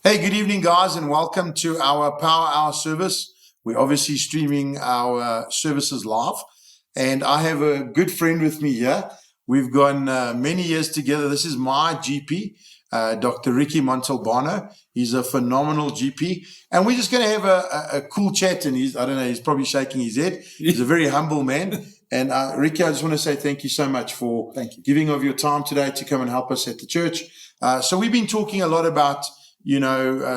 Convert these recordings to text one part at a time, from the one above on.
Hey, good evening, guys, and welcome to our Power Hour service. We're obviously streaming our services live, and I have a good friend with me here. We've gone many years together. This is my GP, Dr. Ricky Montalbano. He's a phenomenal GP, and we're just going to have a cool chat. And he's probably shaking his head. He's a very humble man. And Ricky, I just want to say thank you so much for giving of your time today to come and help us at the church. So we've been talking a lot about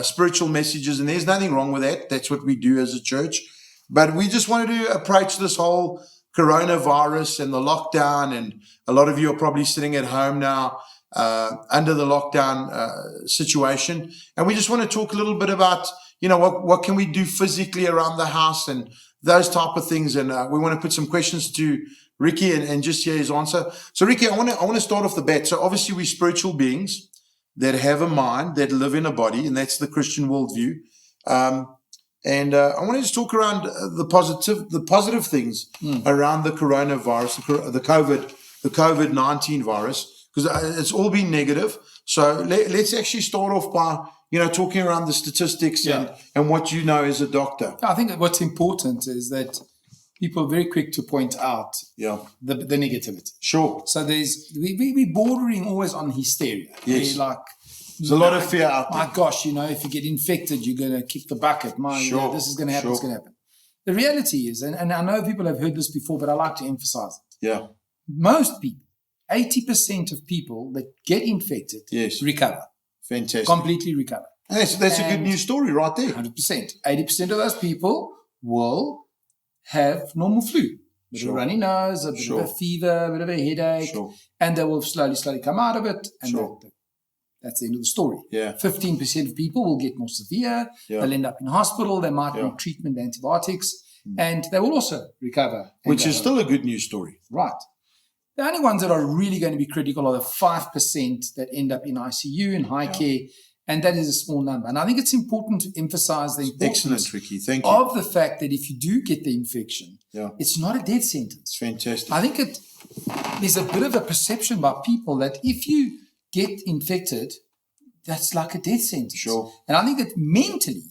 spiritual messages, and there's nothing wrong with that. That's what we do as a church. But we just wanted to approach this whole coronavirus and the lockdown, and a lot of you are probably sitting at home now under the lockdown situation. And we just want to talk a little bit about, what can we do physically around the house and those type of things. And we want to put some questions to Ricky and just hear his answer. So Ricky, I want to start off the bat. So obviously we're spiritual beings that have a mind, that live in a body, and that's the Christian worldview. I want to just talk around the positive things around the coronavirus, the COVID-19 virus, because it's all been negative. So let's actually start off by talking around the statistics and what you know as a doctor. I think that what's important is that people are very quick to point out the negativity. Sure. So we're bordering always on hysteria. Yes. There's a lot of fear out there. My gosh, if you get infected, you're going to kick the bucket. This is going to happen. It's going to happen. The reality is, and I know people have heard this before, but I like to emphasize it. Yeah. Most people, 80% of people that get infected recover. Fantastic. Completely recover. That's a good news story right there. 100%. 80% of those people will have normal flu. A bit of a runny nose, a bit of a fever, a bit of a headache, and they will slowly come out of it, and that's the end of the story. Yeah. 15% of people will get more severe. Yeah. They'll end up in hospital. They might need treatment, antibiotics, and they will also recover. Which is still a good news story. Right. The only ones that are really going to be critical are the 5% that end up in ICU and high care, and that is a small number. And I think it's important to emphasize the importance Ricky. Thank you. of the fact that if you do get the infection, it's not a death sentence. Fantastic. I think there's a bit of a perception by people that if you get infected, that's like a death sentence. Sure. And I think that mentally,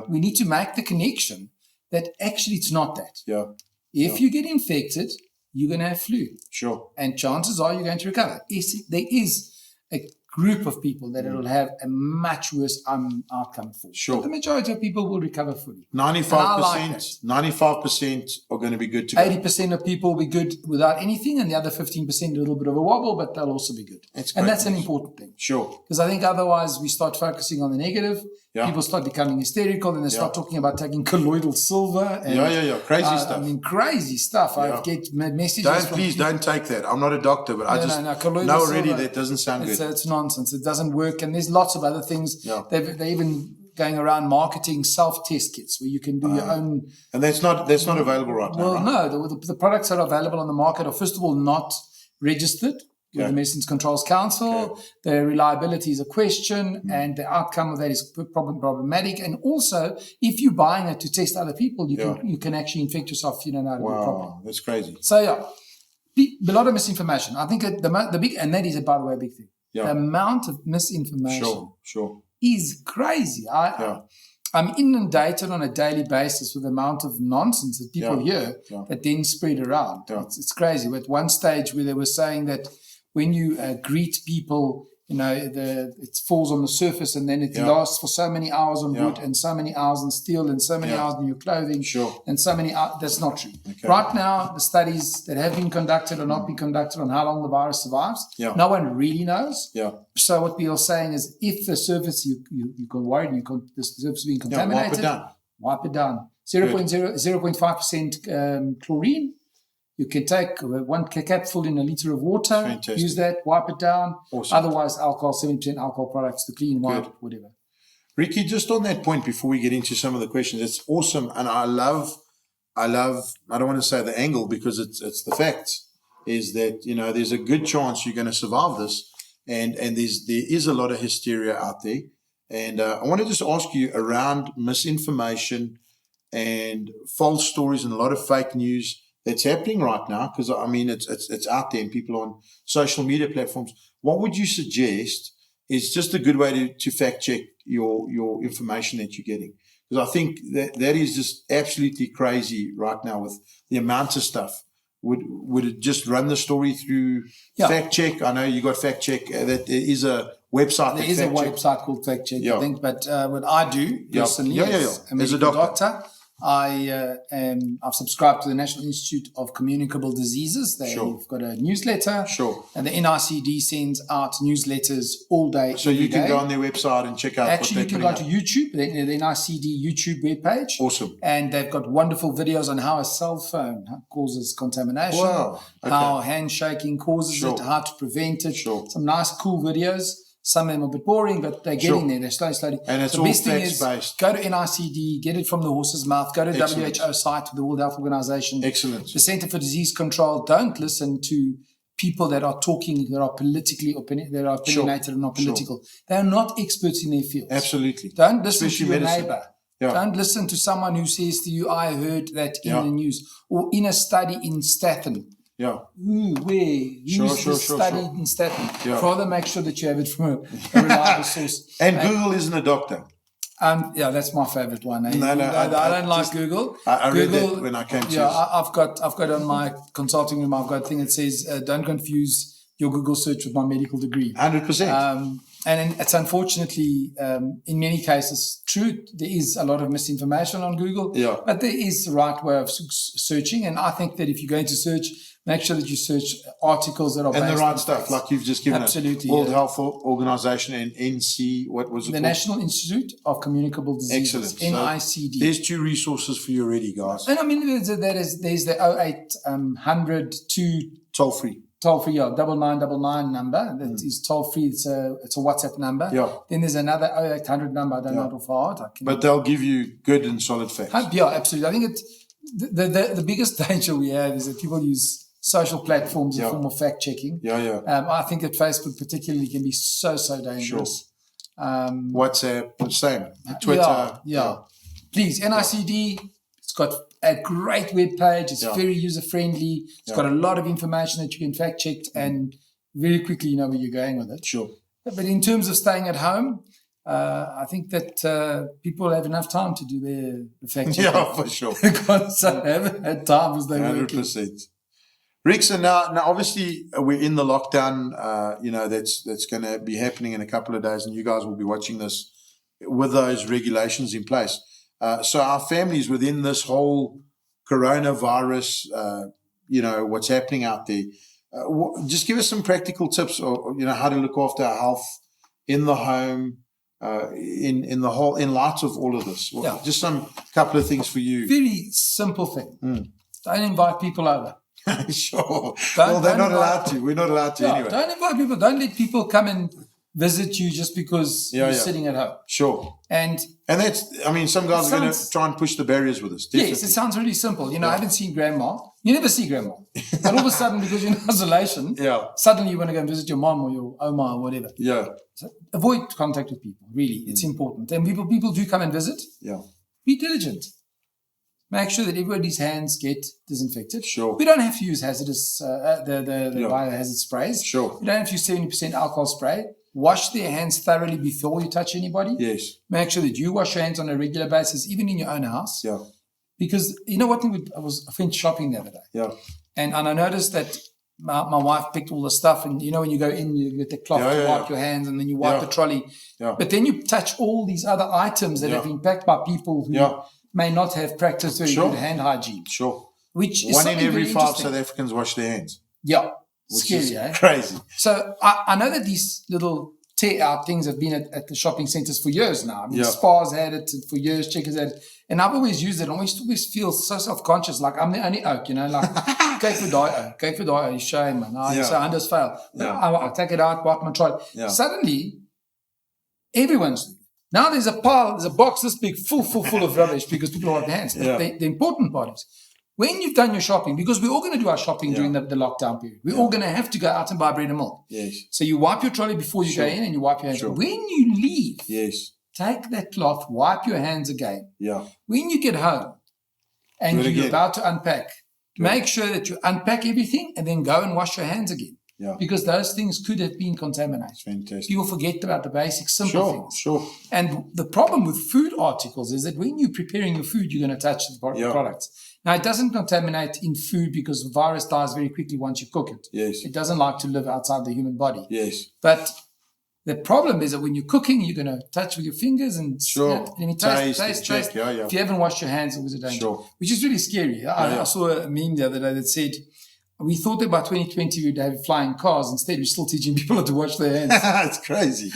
we need to make the connection that actually it's not that. Yeah. If you get infected, you're going to have flu. Sure. And chances are you're going to recover. There is a group of people that it will have a much worse outcome for. Sure. But the majority of people will recover fully. 95%, 95% are going to be good to go. 80% of people will be good without anything, and the other 15% a little bit of a wobble, but they'll also be good. That's an important thing. Sure. Because I think otherwise we start focusing on the negative. Yeah. People start becoming hysterical, and they start talking about taking colloidal silver. And, crazy stuff. I mean, crazy stuff. I get messages. Please don't take that. I'm not a doctor, but I just know already that doesn't sound good. It's nonsense. It doesn't work. And there's lots of other things. Yeah. They're even going around marketing self-test kits where you can do your own. And that's not available right now. Well, no. The products that are available on the market are, first of all, not registered with the Medicines Controls Council. The reliability is a question, and the outcome of that is problematic. And also, if you're buying it to test other people, you can actually infect yourself if you don't know how to do it properly. That's crazy. So, a lot of misinformation. I think the big, and that is, by the way, a big thing. Yeah. The amount of misinformation is crazy. I'm inundated on a daily basis with the amount of nonsense that people hear that then spread around. Yeah. It's crazy. At one stage where they were saying that when you greet people, it falls on the surface, and then it lasts for so many hours on wood, and so many hours in steel, and so many hours in your clothing, and so many hours. That's not true. Okay. Right now, the studies that have been conducted or not been conducted on how long the virus survives, no one really knows. Yeah. So what we are saying is, if the surface you got worried, the surface being contaminated, wipe it down. 0.5% chlorine. You can take 1 capful in a liter of water. Fantastic. Use that, wipe it down. Awesome. Otherwise, alcohol, 70% alcohol products to clean, wipe, whatever. Ricky, just on that point, before we get into some of the questions, it's awesome. And I love, I don't want to say the angle, because it's the facts, is that, there's a good chance you're going to survive this. And there is a lot of hysteria out there. And I want to just ask you around misinformation and false stories and a lot of fake news that's happening right now, because it's out there and people on social media platforms. What would you suggest is just a good way to fact check your information that you're getting. Because I think that is just absolutely crazy right now with the amount of stuff. Would it just run the story through fact check? I know you got fact check. That there is a website. There is a website called Fact Check, I think. But what I do personally as a medical doctor, I've subscribed to the National Institute of Communicable Diseases. They've got a newsletter. And the NICD sends out newsletters all day. So you can go on their website and check out. Actually, you can go to YouTube, the NICD YouTube webpage. Awesome. And they've got wonderful videos on how a cell phone causes contamination. Wow. Okay. How handshaking causes it, how to prevent it. Some nice, cool videos. Some of them are a bit boring, but they're getting there. They're slowly. And it's the all best thing is facts-based. go to NICD, get it from the horse's mouth. Go to WHO site, the World Health Organization. Excellent. The Center for Disease Control. Don't listen to people that are talking, that are politically that are opinionated and not political. They are not experts in their fields. Absolutely. Don't listen to your neighbor. Don't listen to someone who says to you, I heard that in the news, or in a study in Staten. Who's studied in Staten? Rather make sure that you have it from a reliable source. And Google isn't a doctor. That's my favorite one. I don't like Google. I Google, read that when I came to I've got on my consulting room, I've got a thing that says, don't confuse your Google search with my medical degree. 100%. And it's unfortunately, in many cases, true. There is a lot of misinformation on Google, but there is the right way of searching. And I think that if you're going to search, make sure that you search articles that are based and the right on stuff, facts. like you've just given Absolutely, World Health Organization and NC. What was it? The called? National Institute of Communicable Diseases. Excellent. NICD. There's 2 resources for you already, guys. And I mean, there's the 0800 toll free. Toll-free, 9999 number. That is toll-free. It's a WhatsApp number. Then there's another 0800 number. I don't know it off heart. But they'll give you good and solid facts. Absolutely. I think the biggest danger we have is that people use social platforms as a form of fact-checking. I think that Facebook particularly can be so dangerous. WhatsApp, same. Twitter. Please, NICD, it's got a great web page. It's very user-friendly. It's got a lot of information that you can fact-check and very quickly you know where you're going with it. But in terms of staying at home, I think that people have enough time to do their fact-checking. For sure. Because I haven't had time as they 100%. Rick, so now obviously we're in the lockdown, that's going to be happening in a couple of days, and you guys will be watching this with those regulations in place. So our families within this whole coronavirus, what's happening out there, just give us some practical tips or how to look after our health in the home, in light of all of this. Just some couple of things for you. Very simple thing. Don't invite people over. Sure. They're not allowed to. We're not allowed to anyway. Don't invite people. Don't let people come and visit you just because you're sitting at home. Sure. And that's, some guys are going to try and push the barriers with us. Definitely. Yes, it sounds really simple. I haven't seen grandma. You never see grandma. But all of a sudden, because you're in isolation, suddenly you want to go and visit your mom or your oma or whatever. So avoid contact with people, really. It's important. And people do come and visit. Be diligent. Make sure that everybody's hands get disinfected. Sure. We don't have to use hazardous, the biohazard sprays. Sure. We don't have to use 70% alcohol spray. Wash their hands thoroughly before you touch anybody. Yes. Make sure that you wash your hands on a regular basis, even in your own house. Because you know what? I went shopping the other day. And I noticed that my wife picked all the stuff. And when you go in, you get the cloth to wipe your hands and then you wipe the trolley. But then you touch all these other items that have been packed by people who may not have practiced very good hand hygiene. Which is 1 in every 5 South Africans wash their hands. Which scary, is crazy. So I know that these little tear-out things have been at the shopping centres for years now. Spas had it for years, Checkers had it. And I've always used it. I always feel so self-conscious, like I'm the only oak, like, kyk vir daai, shame, man. So Anders fail. I take it out, wipe my trolley. Suddenly, everyone's... Now there's a box this big, full of rubbish because people wipe their hands. The important part is, when you've done your shopping, because we're all going to do our shopping during the lockdown period, we're all going to have to go out and buy bread and milk. So you wipe your trolley before you go in and you wipe your hands. When you leave, take that cloth, wipe your hands again. When you get home and you're about to unpack, make sure that you unpack everything and then go and wash your hands again. because those things could have been contaminated. Fantastic. People forget about the basic, simple things. Sure. And the problem with food articles is that when you're preparing your food, you're going to touch the products. Now, it doesn't contaminate in food because the virus dies very quickly once you cook it. Yes. It doesn't like to live outside the human body. Yes. But the problem is that when you're cooking, you're going to touch with your fingers and taste. Yeah. If you haven't washed your hands, it was a danger. Sure. Which is really scary. I saw a meme the other day that said, we thought that by 2020 we'd have flying cars. Instead, we're still teaching people how to wash their hands. It's crazy.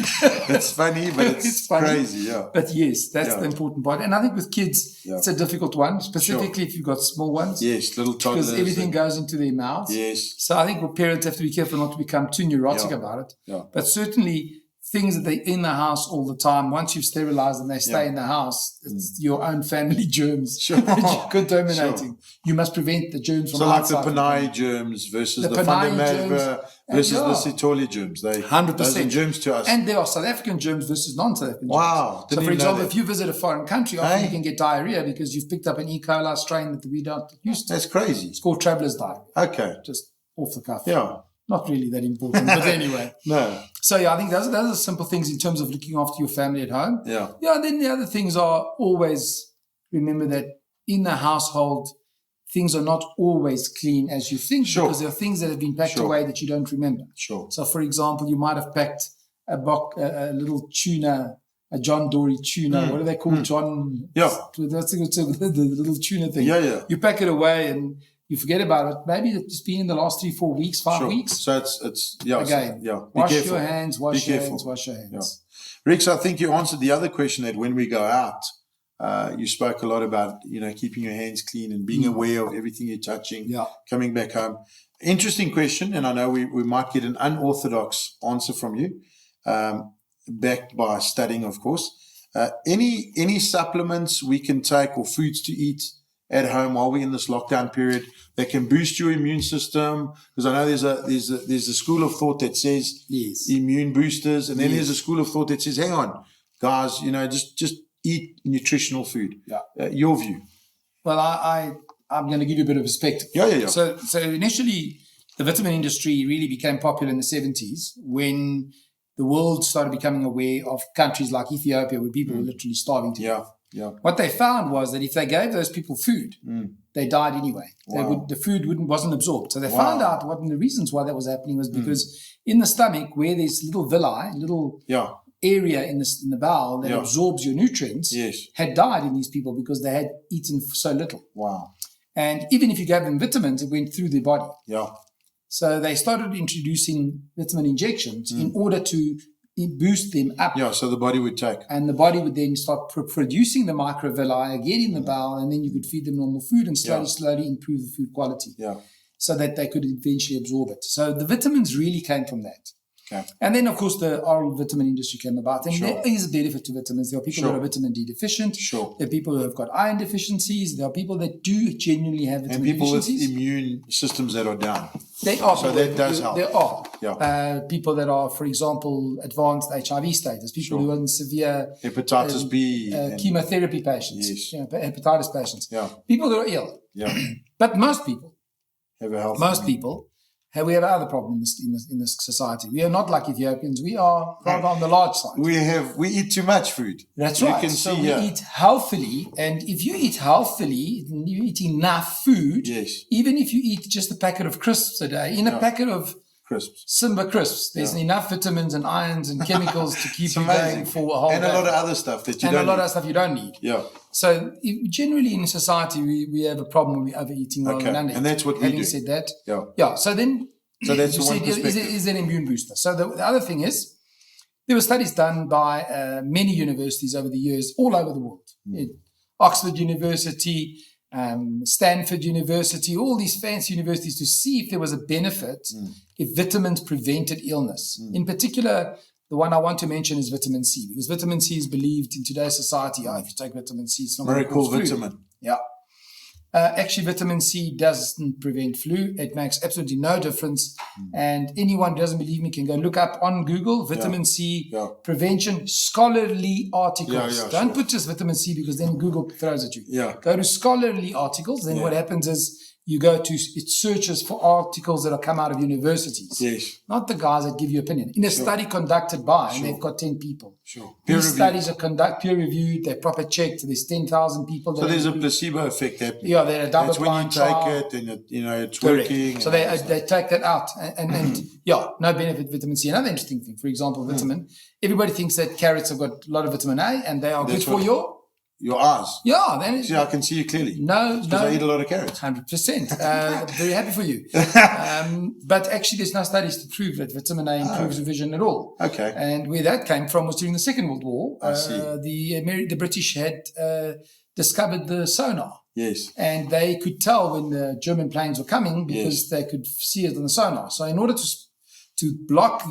It's funny, but it's funny. Crazy, yeah. But yes, that's the important part. And I think with kids, it's a difficult one, specifically if you've got small ones. Yes, little toddlers. Because everything goes into their mouths. Yes. So I think parents have to be careful not to become too neurotic about it. Yeah. But certainly things that they're in the house all the time, once you've sterilized and they stay in the house, it's your own family germs that you're contaminating. You must prevent the germs from outside. So like the Panayi germs versus the Fundamava versus the Sitoli germs. They 100%. Those are germs to us. And there are South African germs versus non-South African germs. Wow. So for example, if you visit a foreign country, often you can get diarrhea because you've picked up an E. coli strain that we don't used to. That's crazy. It's called traveler's diarrhea. Okay. Just off the cuff. Yeah. Not really that important, but anyway. No. So I think those are simple things in terms of looking after your family at home. Yeah. Yeah, and then the other things are always remember that in the household, things are not always clean as you think because there are things that have been packed away that you don't remember. Sure. So, for example, you might have packed a little tuna, a John Dory tuna. What do they call John? Yeah. That's the little tuna thing. Yeah. You pack it away and you forget about it. Maybe it's been in the last 3, 4 weeks, 5 weeks. So it's again. Be careful. Your hands. Wash your hands. Yeah. Rex, I think you answered the other question that when we go out, you spoke a lot about keeping your hands clean and being aware of everything you're touching. Coming back home. Interesting question, and I know we might get an unorthodox answer from you, backed by studying, of course. Any supplements we can take or foods to eat at home while we're in this lockdown period that can boost your immune system? Because I know there's a school of thought that says immune boosters, and then there's a school of thought that says, hang on, guys, just eat nutritional food. Your view? Well, I'm going to give you a bit of perspective. Yeah. So initially, the vitamin industry really became popular in the 70s when the world started becoming aware of countries like Ethiopia where people were literally starving to death. Yeah. What they found was that if they gave those people food, they died anyway. The food wasn't absorbed. So they found out one of the reasons why that was happening was because in the stomach, where there's little villi, area in the bowel that absorbs your nutrients, had died in these people because they had eaten so little. Wow. And even if you gave them vitamins, it went through their body. Yeah. So they started introducing vitamin injections in order to boost them up. Yeah, so the body would take. And the body would then start producing the microvilli again in the bowel, and then you could feed them normal food and slowly improve the food quality. Yeah. So that they could eventually absorb it. So the vitamins really came from that. Okay. And then, of course, the oral vitamin industry came about. And there is a benefit to vitamins. There are people that are vitamin D deficient. There are people who have got iron deficiencies. There are people that do genuinely have vitamin deficiencies. And people with immune systems that are down. They are. So that does help. There are. Yeah. People that are, for example, advanced HIV status. People who are in severe hepatitis B. Chemotherapy patients. Yes. Hepatitis patients. Yeah. People that are ill. Yeah. But most people. Have a health. Most people. We have other problems in this society. We are not like Ethiopians. We are rather on the large side. We eat too much food. That's right. You can see we eat healthily, and if you eat healthily, you eat enough food. Yes. Even if you eat just a packet of crisps a day, in a packet of Simba crisps, there's enough vitamins and irons and chemicals to keep you going for a whole day. And a lot of other stuff that you don't need. And a lot of stuff you don't need. Yeah. So generally in society, we have a problem with overeating rather than undereating. And that's what we do. Having said that, So that's one perspective. Is an immune booster. So the other thing is, there were studies done by many universities over the years, all over the world. Oxford University, Stanford University, all these fancy universities, to see if there was a benefit if vitamins prevented illness. In particular, the one I want to mention is vitamin C, because vitamin C is believed in today's society, if you take vitamin C, it's not miracle vitamin. Yeah. Actually, vitamin C doesn't prevent flu. It makes absolutely no difference. And anyone who doesn't believe me can go look up on Google vitamin C prevention scholarly articles. Don't put just vitamin C, because then Google throws at you. Yeah. Go to scholarly articles. Then what happens is you go to, it searches for articles that have come out of universities. Yes. Not the guys that give you opinion. In a study conducted by, and they've got 10 people. Sure. These studies are peer-reviewed, they're proper checked, there's 10,000 people. So there's a placebo effect happening. Yeah, they're a double-blind trial. That's when you take it and it's working. So they take that out. And yeah, no benefit vitamin C. Another interesting thing, for example, vitamin. Everybody thinks that carrots have got a lot of vitamin A and they are good for your eyes. Yeah. Then see, I can see you clearly. No. Because I eat a lot of carrots. 100%. Very happy for you. But actually, there's no studies to prove that vitamin A improves vision at all. Okay. And where that came from was during the Second World War. I see. The British had discovered the sonar. Yes. And they could tell when the German planes were coming because they could see it on the sonar. So in order to block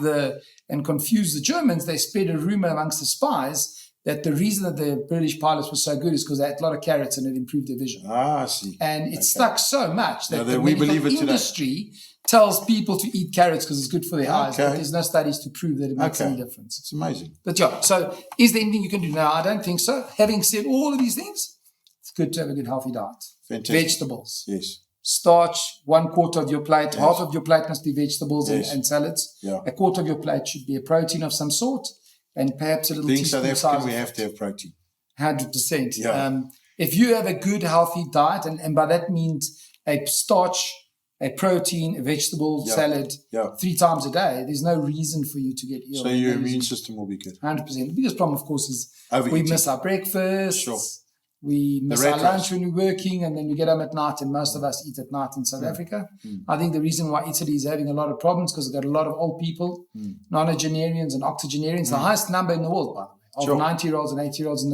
and confuse the Germans, they spread a rumor amongst the spies that the reason that the British pilots were so good is because they had a lot of carrots and it improved their vision. I see. And it stuck so much that the we medical believe it industry tells people to eat carrots because it's good for their eyes. But there's no studies to prove that it makes any difference. It's amazing. But yeah, so is there anything you can do now? I don't think so. Having said all of these things, it's good to have a good healthy diet. Fantastic. Vegetables. Yes. Starch, 1/4 of your plate. Yes. Half of your plate must be vegetables and salads. Yeah. 1/4 of your plate should be a protein of some sort. And perhaps a little being South African, we have to have protein. 100%. Yeah. If you have a good, healthy diet, and by that means a starch, a protein, a vegetable, salad, 3 times a day, there's no reason for you to get ill. So your immune system will be good. 100%. The biggest problem, of course, is overeating. We miss our breakfast. Sure. We miss our lunch when we're working, and then we get home at night, and most of us eat at night in South Africa. I think the reason why Italy is having a lot of problems because they've got a lot of old people, nonagenarians and octogenarians, the highest number in the world, by the way, of 90-year-olds and 80-year-olds in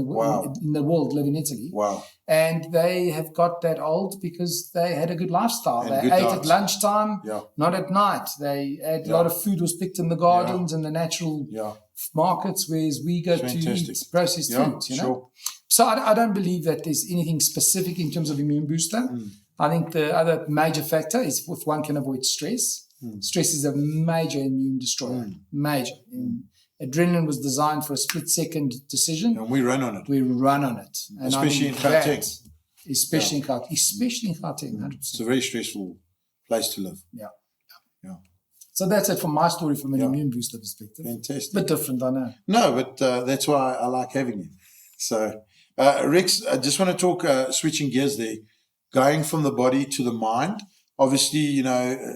the world live in Italy. Wow. And they have got that old because they had a good lifestyle. They ate at lunchtime, not at night. They had a lot of food was picked in the gardens and the natural markets, whereas we go to eat processed foods, you know? Sure. So I don't believe that there's anything specific in terms of immune booster. I think the other major factor is if one can avoid stress. Stress is a major immune destroyer. Major. Adrenaline was designed for a split-second decision. And we run on it. And especially in Gauteng. Especially in Gauteng, 100%. It's a very stressful place to live. Yeah. So that's it from my story from an immune booster perspective. Fantastic. Bit different, I know. No, but that's why I like having you. So, Rex, I just want to talk, switching gears there, going from the body to the mind. Obviously,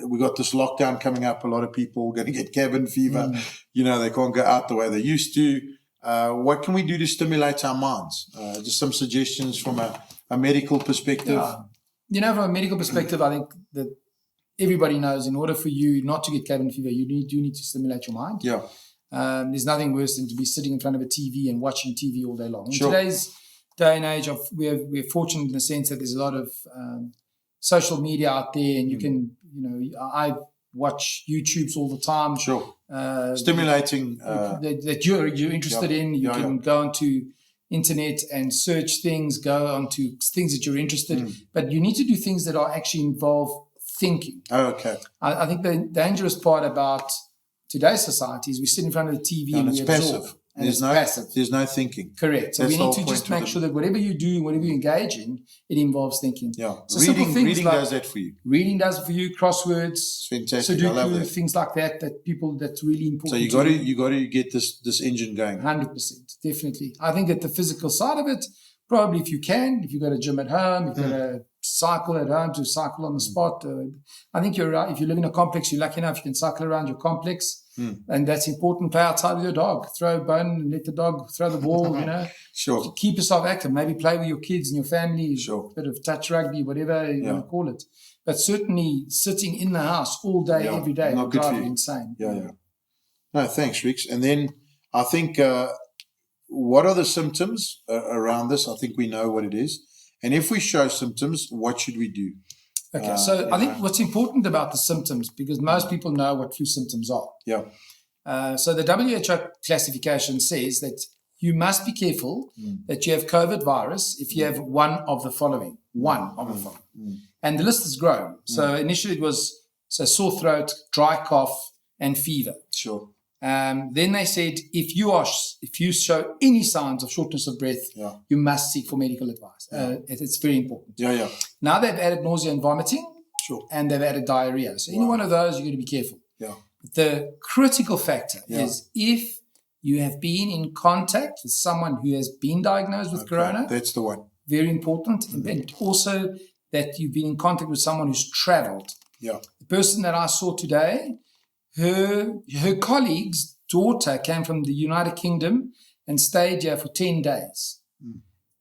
we got this lockdown coming up. A lot of people are going to get cabin fever. They can't go out the way they used to. What can we do to stimulate our minds? Just some suggestions from a medical perspective. From a medical perspective, I think that everybody knows in order for you not to get cabin fever, you do need to stimulate your mind. Yeah. There's nothing worse than to be sitting in front of a TV and watching TV all day long. Sure. In today's day and age, we're fortunate in the sense that there's a lot of social media out there, and you can, I watch YouTubes all the time. Sure. Stimulating. That you're interested in. You can go onto internet and search things, go onto things that you're interested in. But you need to do things that are actually involve thinking. Oh, okay. I think the dangerous part about today's society is we sit in front of the TV and we absorb. Passive. There's no thinking. Correct. So we need to just make sure that whatever you do, whatever you engage in, it involves thinking. Yeah. So reading does that for you. Reading does it for you. Crosswords. Fantastic. I love that. Things like that that's really important. So you got to get this engine going. 100%, definitely. I think that the physical side of it, probably if you've got a gym at home, if you've got a cycle at home to cycle on the spot. I think you're right. If you live in a complex, you're lucky enough you can cycle around your complex. And that's important. Play outside with your dog. Throw a bone and let the dog throw the ball, Sure. Keep yourself active. Maybe play with your kids and your family. Sure. A bit of touch rugby, whatever you want to call it. But certainly sitting in the house all day, every day, will drive you insane. Yeah. No, thanks, Rix. And then I think what are the symptoms around this? I think we know what it is. And if we show symptoms, what should we do? Okay, so I think what's important about the symptoms, because most people know what flu symptoms are. Yeah. So the WHO classification says that you must be careful that you have COVID virus if you have one of the following. And the list has grown. So initially it was sore throat, dry cough, and fever. Sure. Then they said if you show any signs of shortness of breath, you must seek for medical advice. It's very important. Yeah. Now they've added nausea and vomiting, and they've had a diarrhea. So any one of those, you're going to be careful. Yeah. The critical factor is if you have been in contact with someone who has been diagnosed with corona. That's the one. Very important. And also that you've been in contact with someone who's traveled. Yeah. The person that I saw today, her colleague's daughter came from the United Kingdom and stayed here for 10 days.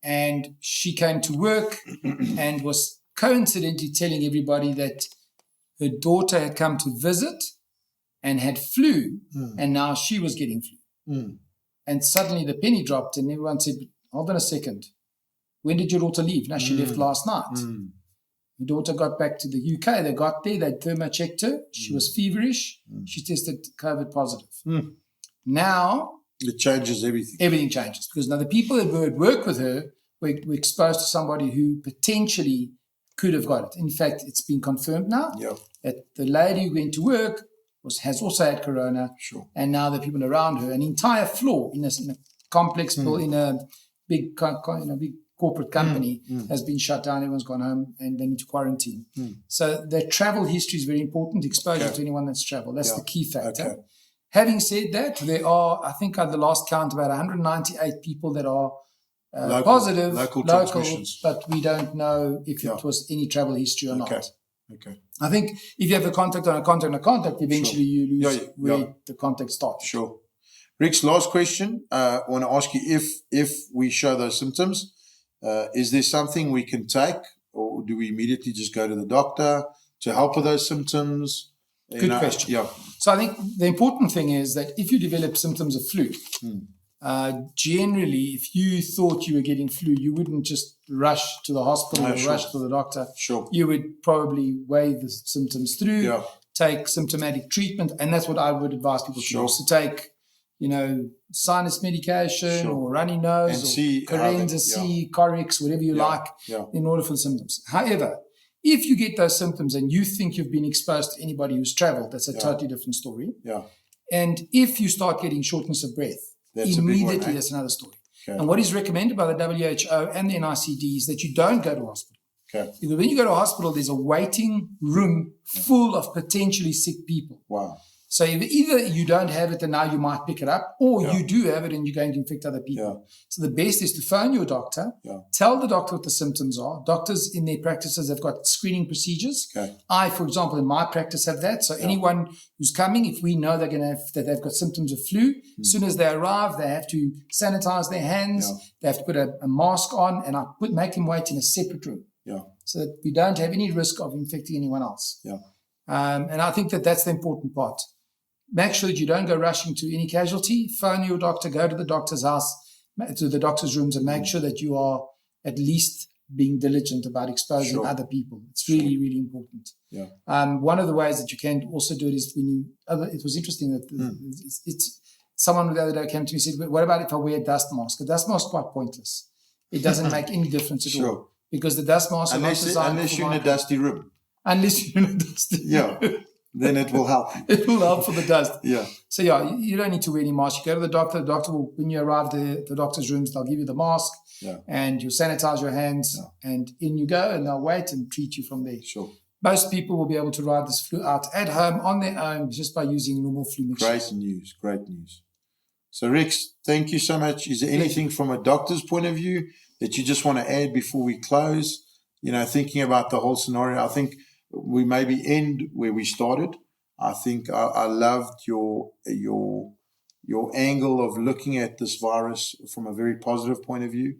And she came to work and was coincidentally telling everybody that her daughter had come to visit and had flu, and now she was getting flu. And suddenly the penny dropped and everyone said, hold on a second. When did your daughter leave? No, she left last night. My daughter got back to the UK. They got there. They thermo-checked her. She was feverish. She tested COVID positive. Now... it changes everything. Everything changes because now the people that were at work with her were exposed to somebody who potentially could have got it. In fact, it's been confirmed now that the lady who went to work has also had corona. Sure. And now the people around her, an entire floor in a complex, in a big corporate company has been shut down. Everyone's gone home and they need to quarantine. So their travel history is very important. Exposure to anyone that's traveled. That's the key factor. Okay. Having said that, there are, I think at the last count, about 198 people that are positive, local, but we don't know if it was any travel history or not. Okay. I think if you have a contact on a contact on a contact, eventually you lose where the contact starts. Sure. Rick's last question, I want to ask you if we show those symptoms, is there something we can take or do we immediately just go to the doctor to help with those symptoms? Good question. Yeah. So I think the important thing is that if you develop symptoms of flu, generally, if you thought you were getting flu, you wouldn't just rush to the hospital or rush to the doctor. Sure. You would probably weigh the symptoms through, take symptomatic treatment, and that's what I would advise people to do. So take, sinus medication or runny nose or Carenza C, Corix, whatever you like, in order for the symptoms. However, if you get those symptoms and you think you've been exposed to anybody who's traveled, that's a totally different story. Yeah. And if you start getting shortness of breath, immediately that's another story. Okay. And what is recommended by the WHO and the NICD is that you don't go to hospital. Okay. Because when you go to hospital, there's a waiting room full of potentially sick people. Wow. So either you don't have it and now you might pick it up, or you do have it and you're going to infect other people. Yeah. So the best is to phone your doctor, tell the doctor what the symptoms are. Doctors in their practices have got screening procedures. Okay. I, for example, in my practice have that. So anyone who's coming, if we know they're going to have, that they've got symptoms of flu, as soon as they arrive, they have to sanitize their hands. They have to put a mask on, and I make them wait in a separate room. Yeah. So that we don't have any risk of infecting anyone else. Yeah. And I think that's the important part. Make sure that you don't go rushing to any casualty. Phone your doctor, go to the doctor's house, to the doctor's rooms, and make sure that you are at least being diligent about exposing other people. It's really, really important. Yeah. One of the ways that you can also do it is it was interesting that someone the other day came to me and said, what about if I wear a dust mask? A dust mask is quite pointless. It doesn't make any difference at all. Because the dust mask unless you're in a dusty room. Unless you're in a dusty room. Then it will help. It will help for the dust. Yeah. So, you don't need to wear any mask. You go to the doctor. The doctor will, when you arrive at the doctor's rooms, they'll give you the mask and you sanitize your hands and in you go, and they'll wait and treat you from there. Sure. Most people will be able to ride this flu out at home on their own just by using normal flu mixtures. Great news. So, Rex, thank you so much. Is there anything from a doctor's point of view that you just want to add before we close? Thinking about the whole scenario, I think we maybe end where we started. I think I loved your angle of looking at this virus from a very positive point of view.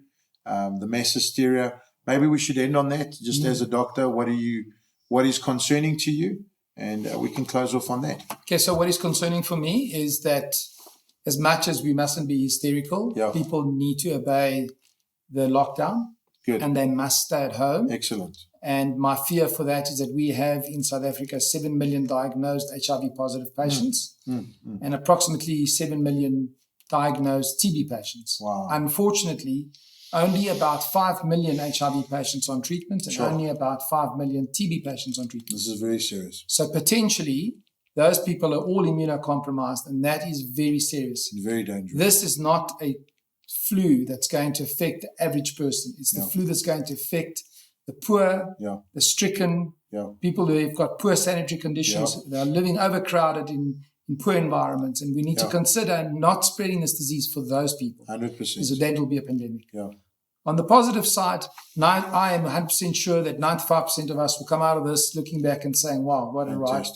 The mass hysteria. Maybe we should end on that. Just as a doctor, what is concerning to you? And we can close off on that. Okay. So what is concerning for me is that as much as we mustn't be hysterical, people need to obey the lockdown. Good. And they must stay at home. Excellent. And my fear for that is that we have in South Africa 7 million diagnosed HIV positive patients and approximately 7 million diagnosed TB patients. Wow. Unfortunately, only about 5 million HIV patients on treatment and only about 5 million TB patients on treatment. This is very serious. So potentially, those people are all immunocompromised, and that is very serious. Very dangerous. This is not a flu that's going to affect the average person. It's the flu that's going to affect the poor, the stricken, People who have got poor sanitary conditions, they are living overcrowded in poor environments, and we need to consider not spreading this disease for those people. 100%. So then it will be a pandemic. On the positive side, I am 100% sure that 95% of us will come out of this looking back and saying, wow, what a ride.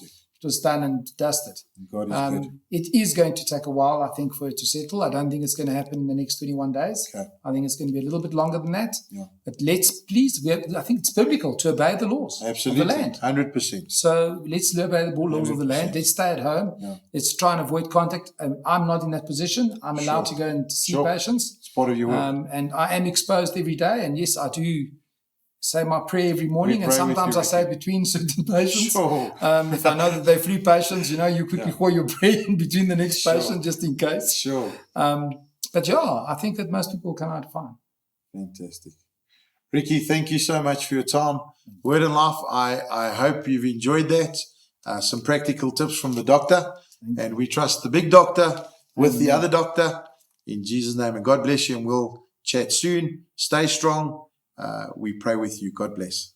It was done and dusted. God is good. It is going to take a while, I think, for it to settle. I don't think it's going to happen in the next 21 days. I think it's going to be a little bit longer than that. But I think it's biblical to obey the laws of the land. 100%. So let's obey the laws of the land. Let's stay at home. Let's try and avoid contact. I'm not in that position. I'm allowed to go and see patients. It's part of your work. And I am exposed every day. And yes, I do say my prayer every morning, and sometimes I say it between certain patients. If I know that they're flu patients, you quickly call your prayer in between the next patient just in case. But I think that most people come out fine. Fantastic. Ricky, thank you so much for your time. Word and Life, I hope you've enjoyed that. Some practical tips from the doctor, and we trust the big doctor with the other doctor in Jesus' name. And God bless you, and we'll chat soon. Stay strong. We pray with you. God bless.